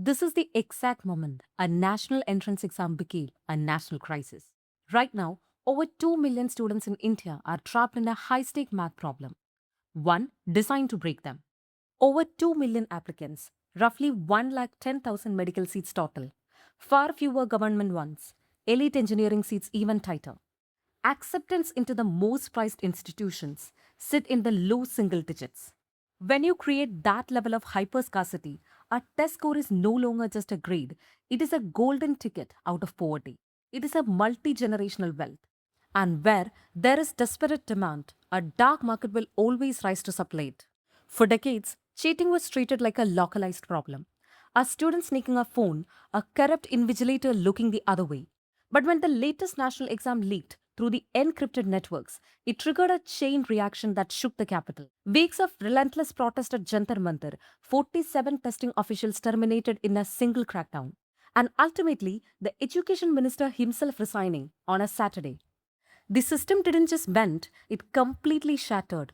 This is the exact moment a national entrance exam became a national crisis. Right now, over 2 million students in India are trapped in a high stake math problem, one designed to break them. Over 2 million applicants, roughly 1,10,000 medical seats total, far fewer government ones, elite engineering seats even tighter. Acceptance into the most prized institutions sit in the low single digits. When you create that level of hyperscarcity, a test score is no longer just a grade, it is a golden ticket out of poverty. It is a multi generational wealth. And where there is desperate demand, a dark market will always rise to supply it. For decades, cheating was treated like a localized problem. A student sneaking a phone, a corrupt invigilator looking the other way. But when the latest national exam leaked through the encrypted networks, it triggered a chain reaction that shook the capital. Weeks of relentless protest at Jantar Mantar, 47 testing officials terminated in a single crackdown. And ultimately, the education minister himself resigning on a Saturday. The system didn't just bend, it completely shattered.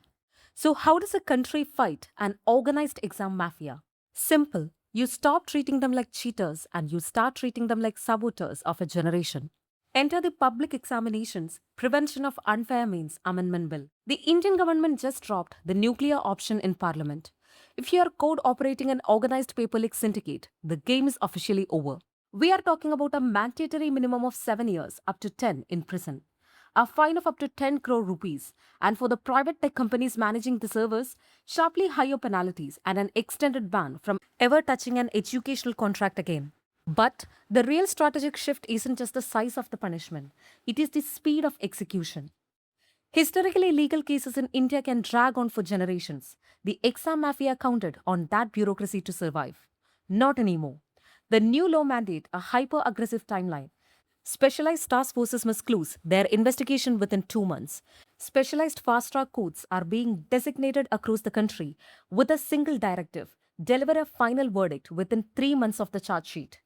So, how does a country fight an organized exam mafia? Simple. You stop treating them like cheaters and you start treating them like saboteurs of a generation. Enter the Public Examinations Prevention of Unfair Means Amendment Bill. The Indian government just dropped the nuclear option in Parliament. If you are caught operating an organized paper leak syndicate, the game is officially over. We are talking about a mandatory minimum of 7 years, up to 10 in prison, a fine of up to 10 crore rupees, and for the private tech companies managing the servers, sharply higher penalties and an extended ban from ever touching an educational contract again. But the real strategic shift isn't just the size of the punishment, it is the speed of execution. Historically, legal cases in India can drag on for generations. The exam mafia counted on that bureaucracy to survive. Not anymore. The new law mandate a hyper aggressive timeline. Specialized task forces must close their investigation within 2 months. Specialized fast track courts are being designated across the country with a single directive deliver a final verdict within 3 months of the charge sheet.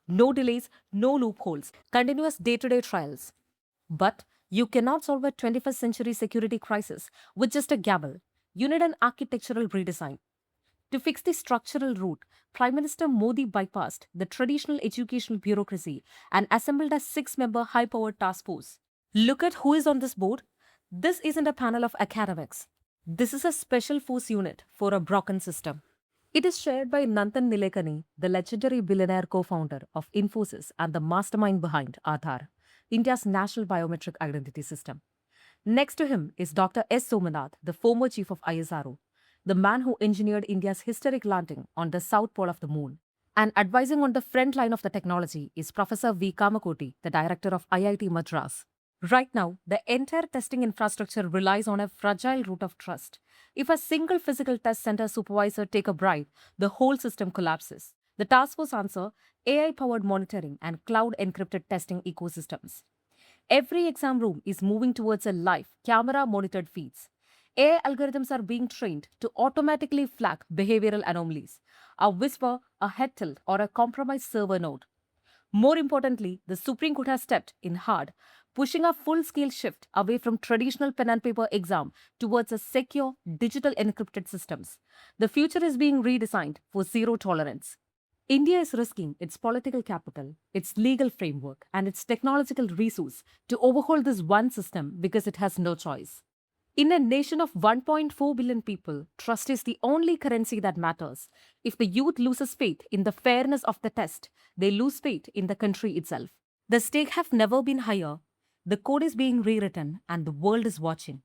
No delays, no loopholes, continuous day to day trials. But you cannot solve a 21st century security crisis with just a gavel. You need an architectural redesign. To fix the structural root, Prime Minister Modi bypassed the traditional educational bureaucracy and assembled a 6 member high powered task force. Look at who is on this board. This isn't a panel of academics. This is a special force unit for a broken system. It is chaired by Nandan Nilekani, the legendary billionaire co founder of Infosys and the mastermind behind Aadhaar, India's national biometric identity system. Next to him is Dr. S. Somanath, the former chief of ISRO, the man who engineered India's historic landing on the south pole of the moon. And advising on the front line of the technology is Professor V. Kamakoti, the director of IIT Madras. Right now, the entire testing infrastructure relies on a fragile root of trust. If a single physical test center supervisor take a bribe, the whole system collapses. The task force answer AI-powered monitoring and cloud encrypted testing ecosystems. Every exam room is moving towards a live, camera monitored feeds. AI algorithms are being trained to automatically flag behavioral anomalies, a whisper, a head tilt, or a compromised server node. More importantly, the Supreme Court has stepped in hard, pushing a full scale shift away from traditional pen and paper exam towards a secure, digital encrypted systems. The future is being redesigned for zero tolerance. India is risking its political capital, its legal framework, and its technological resource to overhaul this one system because it has no choice. In a nation of 1.4 billion people, trust is the only currency that matters. If the youth loses faith in the fairness of the test, they lose faith in the country itself. The stakes have never been higher. The code is being rewritten and the world is watching.